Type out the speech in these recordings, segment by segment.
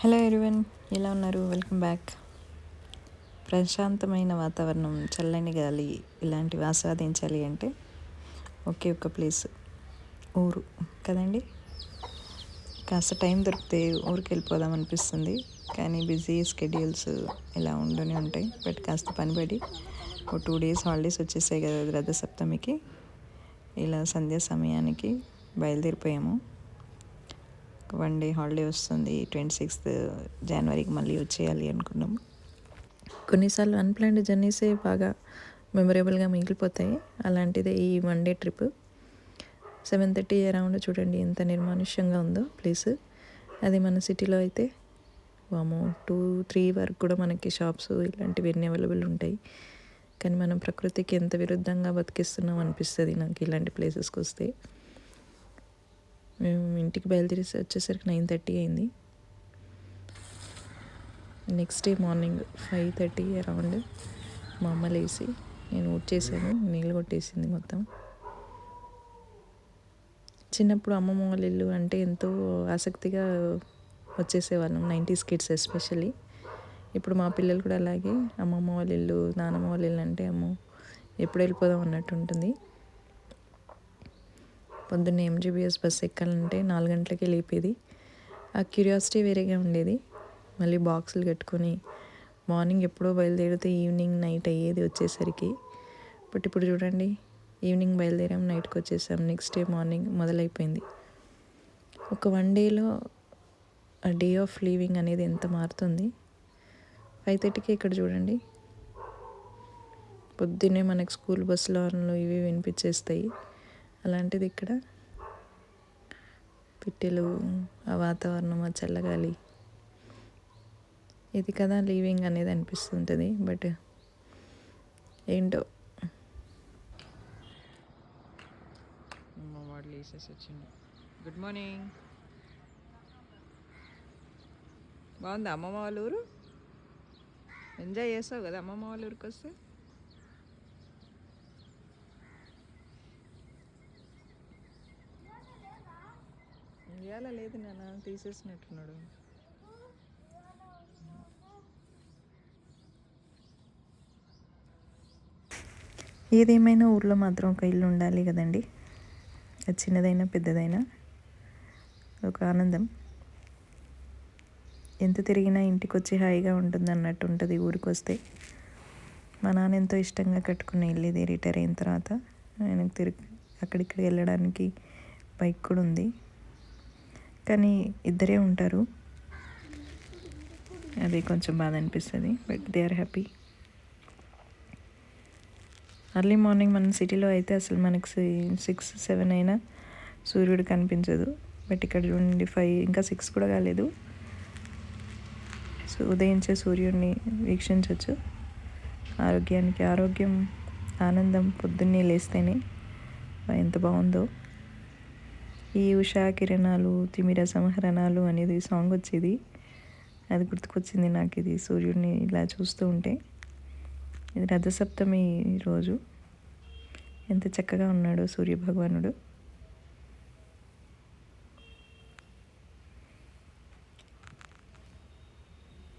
Hello everyone, ఎలా ఉన్నారు? Welcome back. ప్రశాంతమైన వాతావరణం, చల్లని గాలి ఇలాంటివి ఆస్వాదించాలి అంటే ఒకే ఒక్క ప్లేస్ ఊరు కదండి. కాస్త టైం దొరికితే ఊరికి వెళ్ళిపోదాం అనిపిస్తుంది, కానీ బిజీ స్కెడ్యూల్స్ ఇలా ఉండనే ఉంటాయి. బట్ కాస్త పనిపడి ఒక 2 days హాలిడేస్ వచ్చేసాయి కదా రథసప్తమికి. ఇలా సంధ్యా సమయానికి బయలుదేరిపోయాము. 1 day హాలిడే వస్తుంది, 26th జనవరికి మళ్ళీ వచ్చేయాలి అనుకున్నాము. కొన్నిసార్లు అన్ప్లాన్డ్ జర్నీసే బాగా మెమొరబుల్గా మిగిలిపోతాయి. అలాంటిదే ఈ 1 day ట్రిప్. 7:30 అరౌండ్ చూడండి ఎంత నిర్మానుష్యంగా ఉందో ప్లేస్. అది మన సిటీలో అయితే వామో 2-3 వరకు కూడా మనకి షాప్స్ ఇలాంటివి ఎన్ని అవైలబుల్ ఉంటాయి. కానీ మనం ప్రకృతికి ఎంత విరుద్ధంగా బతికిస్తున్నాం అనిపిస్తుంది నాకు ఇలాంటి ప్లేసెస్కి వస్తే. మేము ఇంటికి బయలుదేరి వచ్చేసరికి 9:30 అయింది. నెక్స్ట్ డే మార్నింగ్ 5:30 అరౌండ్ మా అమ్మ లేచి నేను ఊడ్చేసాను, నీళ్ళు కొట్టేసింది మొత్తం. చిన్నప్పుడు అమ్మమ్మ వాళ్ళ ఇల్లు అంటే ఎంతో ఆసక్తిగా వచ్చేసేవాళ్ళం, 90s కిడ్స్ ఎస్పెషల్లీ. ఇప్పుడు మా పిల్లలు కూడా అలాగే అమ్మమ్మ వాళ్ళ ఇల్లు, నానమ్మ వాళ్ళ ఇల్లు అంటే అమ్మో ఎప్పుడు వెళ్ళిపోదాం అన్నట్టు ఉంటుంది. పొద్దున్నే MGBS బస్ ఎక్కాలంటే 4 గంటలకే లేపేది. ఆ క్యూరియాసిటీ వేరేగా ఉండేది. మళ్ళీ బాక్సులు కట్టుకొని మార్నింగ్ ఎప్పుడో బయలుదేరితే ఈవినింగ్ నైట్ అయ్యేది వచ్చేసరికి. బట్ ఇప్పుడు చూడండి, ఈవినింగ్ బయలుదేరాం, నైట్కి వచ్చేసాం. నెక్స్ట్ డే మార్నింగ్ మొదలైపోయింది. ఒక 1 dayలో ఆ డే ఆఫ్ లీవింగ్ అనేది ఎంత మారుతుంది. 5:30కి ఇక్కడ చూడండి, పొద్దున్నే మనకు స్కూల్ బస్సులో హార్న్లు ఇవి వినిపించేస్తాయి. అలాంటిది ఇక్కడ పిట్టెలు, ఆ వాతావరణం, ఆ చల్లగాలి, ఇది కదా లీవింగ్ అనేది అనిపిస్తుంటుంది. బట్ ఏంటో వాడు లేసేసి వచ్చింది. Good morning. బాగుంది అమ్మమ్మ వాళ్ళ ఊరు. ఎంజాయ్ చేస్తావు కదా అమ్మమ్మ వాళ్ళ ఊరికి వస్తే. ఇవాళ లేదు నాన్న, తీసేసినట్టున్నాడు. ఏదేమైనా ఊర్లో మాత్రం ఒక ఇల్లు ఉండాలి కదండి. అది చిన్నదైనా పెద్దదైనా ఒక ఆనందం. ఎంత తిరిగినా ఇంటికి వచ్చి హాయిగా ఉంటుంది అన్నట్టు ఉంటుంది ఊరికి వస్తే. మా నాన్న ఎంతో ఇష్టంగా కట్టుకునే ఇల్లు ఇది. రిటైర్ అయిన తర్వాత ఆయనకు అక్కడిక్కడికి వెళ్ళడానికి బైక్ కూడా ఉంది, కానీ ఇద్దరే ఉంటారు. అది కొంచెం బాధ అనిపిస్తుంది, but they are happy. Early morning మన సిటీలో అయితే అసలు మనకు 6-7 అయినా సూర్యుడు కనిపించదు. బట్ ఇక్కడ చూడండి 5 ఇంకా 6 కూడా కాలేదు. సో ఉదయించే సూర్యుడిని వీక్షించవచ్చు. ఆరోగ్యానికి ఆరోగ్యం, ఆనందం పొద్దున్నే లేస్తేనే ఎంత బాగుందో. ఈ ఉషా కిరణాలు తిమిర సంహరణాలు అనేది సాంగ్ వచ్చేది, అది గుర్తుకొచ్చింది నాకు. ఇది సూర్యుడిని ఇలా చూస్తూ ఉంటే. ఇది రథసప్తమి రోజు, ఎంత చక్కగా ఉన్నాడు సూర్యభగవానుడు.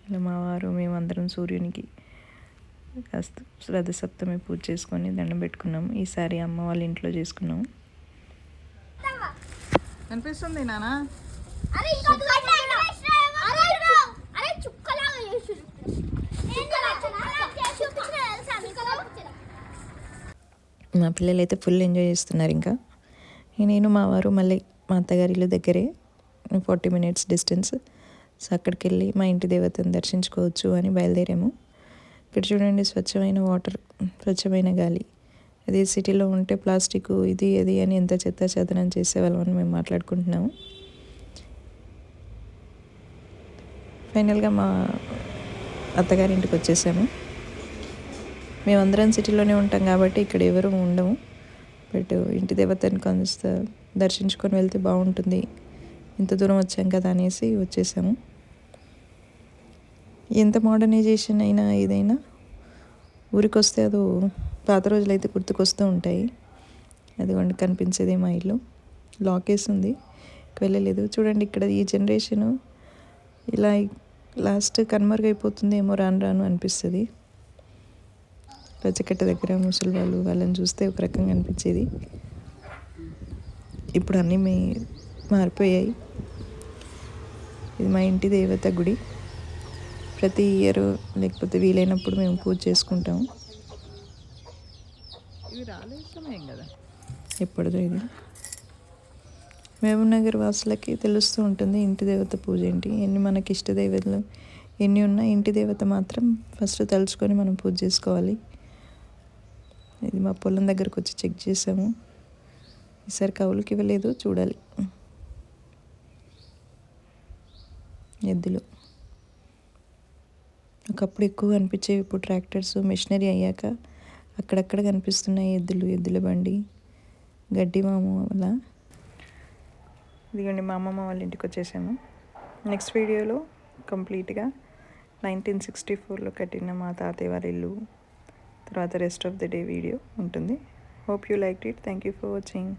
ఇలా మా వారు మేమందరం సూర్యునికి కాస్త రథసప్తమి పూజ చేసుకొని దండం పెట్టుకున్నాము. ఈసారి అమ్మ వాళ్ళ ఇంట్లో చేసుకున్నాము. అనిపిస్తుంది నానా. మా పిల్లలు అయితే ఫుల్ ఎంజాయ్ చేస్తున్నారు. ఇంకా నేను మా వారు మళ్ళీ మా అత్తగారి ఇల్లు దగ్గరే, 40 minutes డిస్టెన్స్. సో అక్కడికి వెళ్ళి మా ఇంటి దేవతను దర్శించుకోవచ్చు అని బయలుదేరాము. ఇక్కడ చూడండి, స్వచ్ఛమైన వాటర్, స్వచ్ఛమైన గాలి. అదే సిటీలో ఉంటే ప్లాస్టిక్ ఇది అది అని ఎంత చెత్త చెదనం చేసేవాళ్ళం అని మేము మాట్లాడుకుంటున్నాము. ఫైనల్గా మా అత్తగారి ఇంటికి వచ్చేసాము. మేమందరం సిటీలోనే ఉంటాం కాబట్టి ఇక్కడ ఎవరు ఉండము. బట్ ఇంటి దేవతని కొంత దర్శించుకొని వెళ్తే బాగుంటుంది, ఇంత దూరం వచ్చాం కదా అనేసి వచ్చేసాము. ఎంత మోడర్నైజేషన్ అయినా ఏదైనా ఊరికి వస్తే అది పాత రోజులు అయితే గుర్తుకొస్తూ ఉంటాయి. అదిగోండి కనిపించేదే మా ఇల్లు. లాక్ వేసి ఉంది, వెళ్ళలేదు. చూడండి ఇక్కడ ఈ జనరేషను ఇలా లాస్ట్ కనుమరుగైపోతుందేమో రాను రాను అనిపిస్తుంది. రచ్చకట్ట దగ్గర ముసలి వాళ్ళని చూస్తే ఒక రకంగా అనిపించేది. ఇప్పుడు అన్నీ మారిపోయాయి. ఇది మా ఇంటి దేవత గుడి. ప్రతి ఇయర్ లేకపోతే వీలైనప్పుడు మేము పూజ చేసుకుంటాము. ఇవి రాలేదు సమయం కదా. ఎప్పటిదో ఇది మహబూబ్ నగర్ వాసులకి తెలుస్తూ ఉంటుంది ఇంటి దేవత పూజ ఏంటి. మనకి ఇష్ట దేవతలు ఎన్ని ఉన్నా ఇంటి దేవత మాత్రం ఫస్ట్ తలుచుకొని మనం పూజ చేసుకోవాలి. ఇది మా పొలం దగ్గరకు వచ్చి చెక్ చేసాము. ఈసారి కౌలుకి ఇవ్వలేదు, చూడాలి. ఎద్దులు ఒకప్పుడు ఎక్కువ కనిపించేవి, ఇప్పుడు ట్రాక్టర్స్ మిషనరీ అయ్యాక అక్కడక్కడ కనిపిస్తున్నాయి ఎద్దుల బండి, గడ్డి మాము అలా. ఇదిగోండి మా అమ్మమ్మ వాళ్ళ ఇంటికి వచ్చేసాము. నెక్స్ట్ వీడియోలో కంప్లీట్గా 1964లో కట్టిన మా తాతయ్య వారి ఇల్లు, తర్వాత rest of the day video ఉంటుంది. Hope you like it. Thank you for watching.